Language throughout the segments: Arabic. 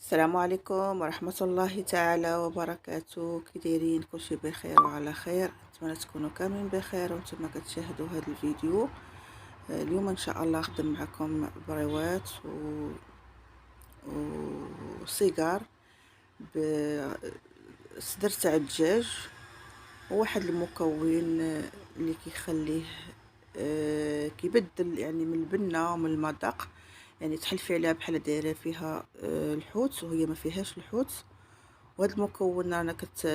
السلام عليكم ورحمة الله تعالى وبركاته. كي دايرين؟ كلشي بخير وعلى خير، نتمنى تكونوا كاملين بخير وانتم كتشاهدوا هذا الفيديو. اليوم ان شاء الله خدم معكم بريوات وصيغار بصدر تاع الدجاج، وواحد المكون اللي كيخليه كيبدل يعني من البنه ومن المذاق، يعني تحلفي عليها بحال دايره فيها الحوت وهي ما فيهاش الحوت. وهذا المكون انا كنت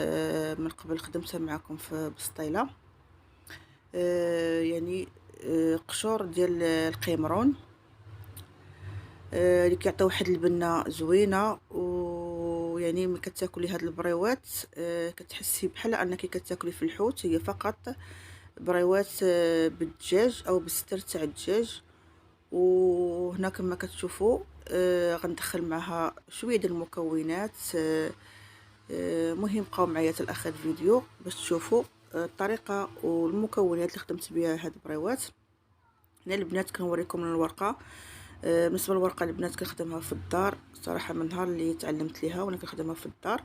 من قبل خدمته معكم في بسطيله، يعني قشور ديال القمرون اللي كيعطيو واحد البنه زوينه، ويعني ملي كتاكلي هاد البريوات كتحسي بحال انك كتاكلي في الحوت. هي فقط بريوات بالدجاج او بالستر تاع الدجاج. وهنا كما كتشوفوا غندخل معها شويه ديال المكونات. مهم بقاو معايا حتى لاخر الفيديو باش تشوفوا الطريقه والمكونات اللي خدمت بها هاد البريوات. هنا البنات كنوريكم الورقه. بالنسبه للورقه البنات كنخدمها في الدار صراحه، من نهار اللي تعلمت ليها وانا كنخدمها في الدار،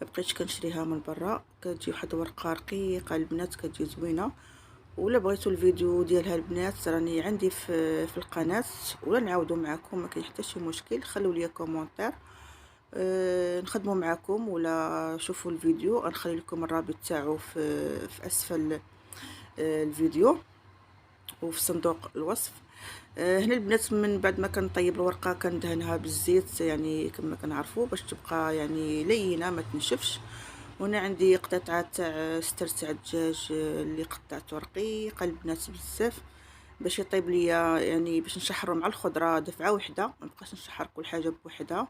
ما بقيتش كنشريها من برا. كتجي واحد الورقه رقيقه البنات، كتجي زوينه. ولا بغيتوا الفيديو ديالها البنات راني عندي في القناه، ولا نعاودو معكم، ما كاين حتى شي مشكل. خلوا لي كومونتير نخدموا معكم، ولا شوفوا الفيديو غنخلي لكم الرابط تاعو في اسفل الفيديو وفي صندوق الوصف. هنا البنات من بعد ما كنطيب الورقه كندهنها بالزيت، يعني كما كنعرفوا باش تبقى يعني لينه ما تنشفش. وهنا عندي قطعه تاع ستر تاع الدجاج اللي قطعته رقيقه البنات بزاف باش يطيب ليا، يعني باش نشحرو مع الخضره دفعه وحده، ما نبقاش نشحر كل حاجه بوحدها.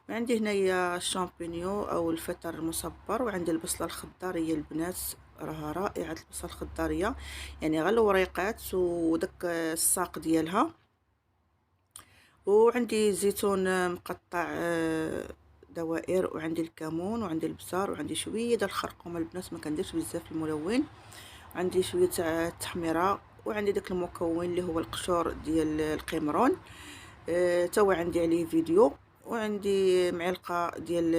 وعندي هنايا الشامبينيو او الفطر المصبر، وعندي البصله الخضاريه البنات، راها رائعه البصله الخضاريه، يعني غير الوريقات وداك الساق ديالها. وعندي زيتون مقطع دوائر، وعندي الكمون، وعندي البصار، وعندي شويه ديال الخرقوم البنات، ما كنديرش بزاف الملون. عندي شويه تاع التحميره، وعندي داك المكون اللي هو القشور ديال القمرون توا عندي عليه فيديو. وعندي معلقه ديال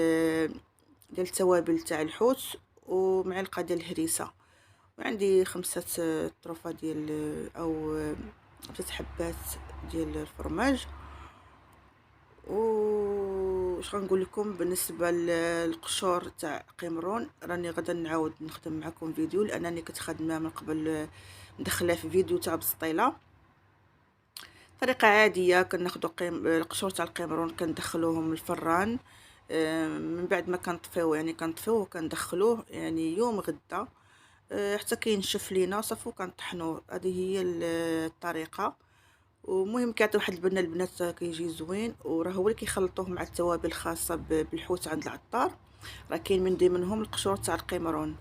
التوابل تاع الحوت، ومعلقه ديال الهريسه، وعندي 5 طرفه ديال او 5 حبات ديال الفرماج. واش غنقول لكم بالنسبه للقشور تاع قمرون، راني غدا نعاود نخدم معكم فيديو لانني كنت خادمه من قبل ندخلها في فيديو تاع بسطيله. طريقه عاديه كناخذوا القشور تاع القمرون كندخلوهم الفران، من بعد ما كنطفيوه، يعني كنطفيوه وكندخلوه يعني يوم غدا حتى كينشف لينا صافي كنطحنوه. هذه هي الطريقه. ومهم كيعطي واحد البنه البنات كيجي زوين، وراه هو اللي كيخلطوه مع التوابل الخاصه بالحوت عند العطار. راه كاين من ضمنهم القشور تاع القمرون.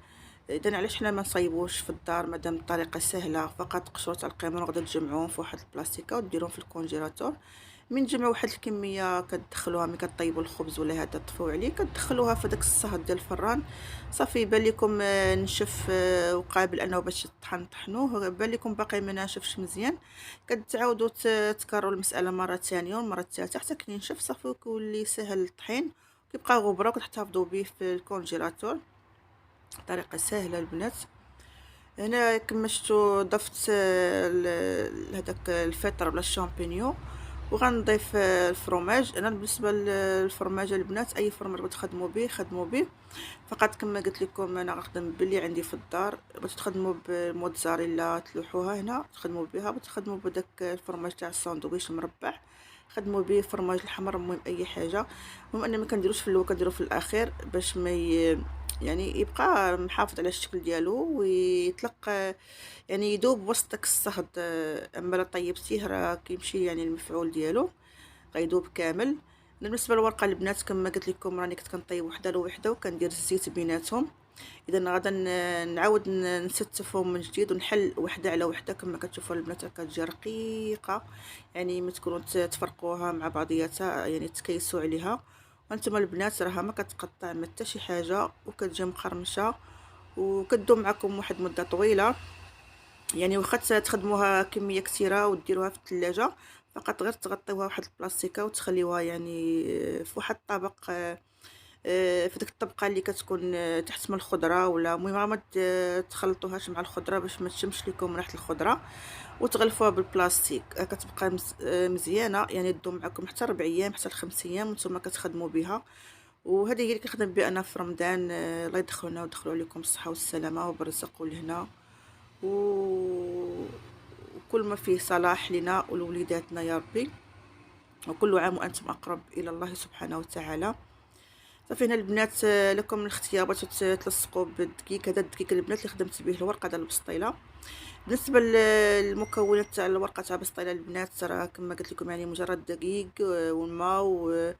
اذا علاش حنا ما نصايبوش في الدار؟ مادام الطريقه سهله، فقط قشور تاع القمر غادي تجمعوهم في واحد البلاستيكه وديروهم في الكونجيلاتور. من تجمعوا واحد الكميه كتدخلوها ملي كطيبوا الخبز ولا هذا تطفوا عليه، كتدخلوها في داك الصهد ديال الفران. صافي يبان لكم نشف وقابل انه باش طحنوه، بان لكم باقي ما ناشفش مزيان، كتعاودوا تكرروا المساله مره ثانيه والمره الثالثه حتى كينشف صافي ويولي سهل الطحين، كيبقى غبره وكتحتفظوا به في الكونجيلاتور. طريقه سهله البنات. هنا كما شفتوا ضفت هذاك الفطر ولا الشامبينيو، وغنضيف الفرماج. انا بالنسبه للفرماج البنات اي فرماج بغيتو تخدموا به خدموا به، فقط كما قلت لكم انا غنخدم باللي عندي في الدار. بغيتو تخدموا بالموتزاريلا تلوحوها هنا تخدموا بها، بغيتو تخدموا بداك الفرماج تاع الساندويتش المربع خدموا به فرماج الحمر. المهم اي حاجه، المهم ان ما كنديروش في الاول، كنديرو في الاخير باش ما يعني يبقى محافظ على الشكل ديالو ويطلق، يعني يذوب وسط داك الصهد. اما لا طيبتيه راه كيمشي يعني المفعول ديالو غيذوب كامل. بالنسبه للورقه البنات كما قلت لكم راني كنت كنطيب وحده لوحده وكندير الزيت بيناتهم. اذا غادا نعاود نستفهم من جديد ونحل وحده على وحده. كما كتشوفوا البنات كتجي رقيقه، يعني ما تكونوا تفرقوها مع بعضياتها، يعني تكيسوا عليها. وانتم البنات راها ما كتقطع ما حتى شي حاجه، وكتجي مقرمشه وكتدوم معكم واحد مده طويله. يعني واخا تخدموها كميه كثيره وديروها في الثلاجه، فقط غير تغطيوها واحد البلاستيكه وتخليوها يعني في واحد الطبق، في ديك الطبقه اللي كتكون تحت من الخضره، ولا المهم ما تخلطوهاش مع الخضره باش ما تشمش لكم ريحه الخضره، وتغلفوها بالبلاستيك. كتبقى مزيانه، يعني تدوم معكم حتى 4 ايام حتى 5 ايام وانتم كتخدموا بها. وهذه هي اللي كنخدم بها انا في رمضان. الله يدخلنا ويدخلوا عليكم الصحه والسلامه وبالرزق والهنا، و... وكل ما فيه صلاح لنا ولوليداتنا يا ربي. وكل عام وانتم اقرب الى الله سبحانه وتعالى. صافي هنا البنات، لكم الاختيار بغيتو تلصقوا بالدقيق. هذا الدقيق البنات اللي خدمت به الورقه ديال البسطيله. بالنسبه للمكونات تاع الورقه تاع البسطيله البنات، راه كما قلت لكم يعني مجرد دقيق والماء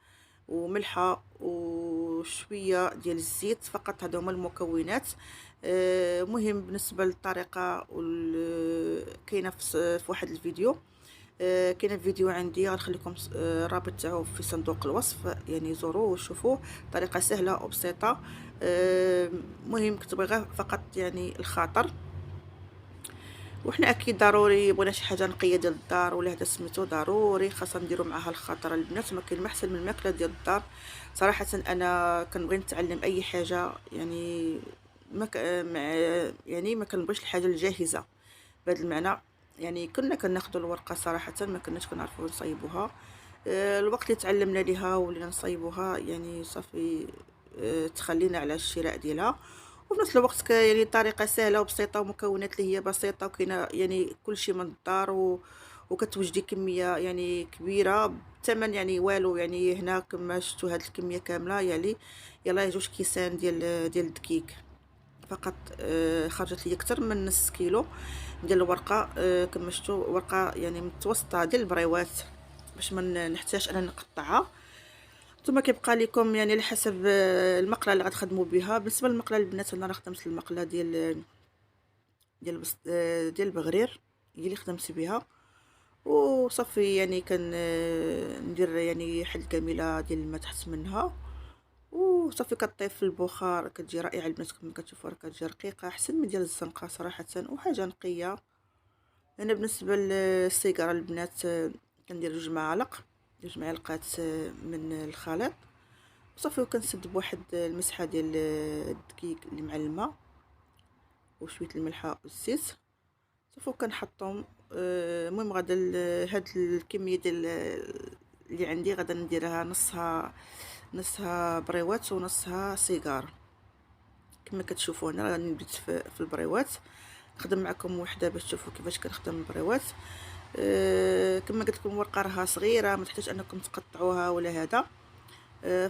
وملحه وشويه ديال الزيت فقط. هادو هما المكونات. مهم بالنسبه للطريقه كاينه في واحد الفيديو. كاين فيديو عندي غنخليكم الرابط تاعو في صندوق الوصف، يعني زوروه وشوفوه. طريقه سهله وبسيطه. مهم كتبغي غير فقط يعني الخاطر. وحنا اكيد ضروري بغينا شي حاجه نقيه ديال الدار ولا هذا سميتو ضروري خاصنا نديرو معاها الخاطر البنات. ما كاين ما احسن من الماكله ديال الدار صراحه. انا كنبغي نتعلم اي حاجه يعني ما ك... مع يعني ما كنبغيش الحاجه الجاهزه بهذا المعنى. يعني كنا كناخذوا الورقه صراحه ما كناش كنعرفوا نصايبوها. الوقت اللي تعلمنا ليها ولينا نصايبوها يعني صافي تخلينا على الشراء ديالها. وفي نفس الوقت يعني طريقه سهله وبسيطه ومكونات اللي هي بسيطه وكاينه يعني كل شيء من الدار، وكتوجدي كميه يعني كبيره بثمن يعني والو. يعني هنا كما شفتوا هذه الكميه كامله يعني يلا 2 كيسان ديال الدقيق فقط. خرجت لي اكثر من نص كيلو ديال الورقه. كما شفتوا ورقه يعني متوسطه ديال البريوات باش ما نحتاج انا نقطعها. ثم كيبقى لكم يعني على حسب المقله اللي غتخدموا بها. بالنسبه للمقله البنات انا راه خدمت المقله ديال البغرير هي اللي خدمت بها. وصافي يعني كان ندير يعني حل جميله ديال الماء تحت منها، وصافي كطيب في البخار كتجي رائعه البنات. كما كتشوفوا راه كتجي رقيقه احسن من ديال الزنقه صراحه وحاجه نقيه. انا بالنسبه للسيجاره البنات كندير 2 معالق من الخليط. صافي وكنسد بواحد المسحه ديال الدقيق اللي مع الماء وشويه الملحه والزيت. صافي وكنحطهم. المهم غادا هاد الكميه ديال اللي عندي غادا نديرها نصها بريوات ونصها سيجار. كما كتشوفوا هنا راني بديت في البريوات. نخدم معكم وحده باش تشوفوا كيفاش كنخدم البريوات. كما قلت لكم الورقه راها صغيره ما تحتاج انكم تقطعوها ولا هذا.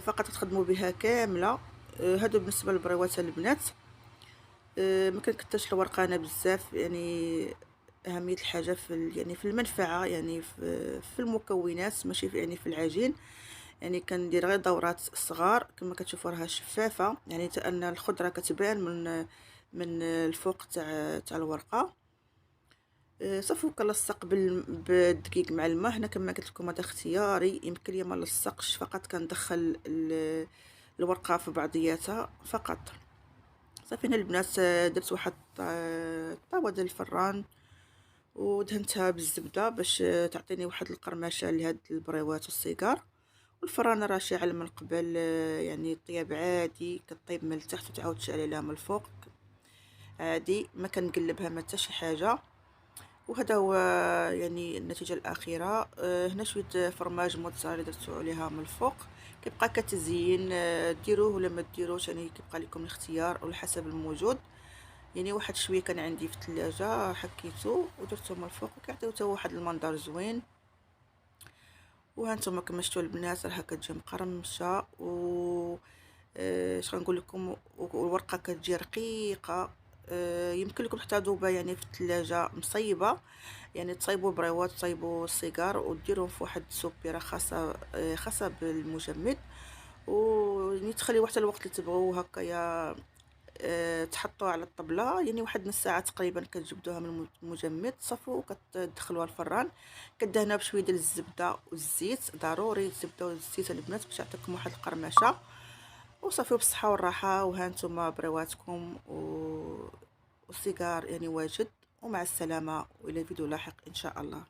فقط تخدموا بها كامله. هادو بالنسبه للبريوات البنات. ما كنكترش الورقه انا بزاف يعني. اهميه الحاجه يعني في المنفعه يعني في المكونات ماشي يعني في العجين. يعني كندير غير دورات صغار كما كتشوفوا راها شفافه يعني ان الخضره كتبان من الفوق تاع الورقه. صافي كنلصق بالدقيق مع الماء. هنا كما قلت لكم هذا اختياري، يمكن لي ما نلصقش فقط كندخل الورقه في بعضياتها فقط. صافي هنا البنات درت واحد الطاوه ديال الفران ودهنتها بالزبده باش تعطيني واحد القرمشه لهاد البريوات والسيجار. والفران راه شاعل من قبل يعني طياب عادي كطيب من التحت وتعاود تشعل لها من الفوق عادي ما كنقلبها ما حتى شي حاجه. وهذا هو يعني النتيجه الاخيره. هنا شويه فرماج موتزاريلا درتو عليها من الفوق. كيبقى كتزيين ديروه ولا ما ديروش يعني كيبقى لكم الاختيار على حسب الموجود. يعني واحد شويه كان عندي في الثلاجه حكيته ودرته من الفوق وكيعطيو حتى واحد المنظر زوين. وهانتوما كما شفتوا البنات راها كتجي مقرمشه و اش غنقول لكم والورقه كتجي رقيقه. يمكن لكم حتى ذوبه يعني في الثلاجه مصيبه. يعني تصايبوا البريوات تصايبوا السيجار وديروهم في واحد السوبيره خاصه بالمجمد. ويعني تخليو حتى الوقت اللي تبغوا هكايا تحطوها على الطبله يعني واحد نص ساعه تقريبا كتجبدوها من المجمد. صافي وكتدخلوها الفران كدهنوها بشويه ديال الزبده والزيت. ضروري الزبده والزيت البنات باش يعطيكم واحد القرمشه. وصافي بالصحه والراحه. وها نتوما بريواتكم والسيجار يعني واجد. ومع السلامه والى فيديو لاحق ان شاء الله.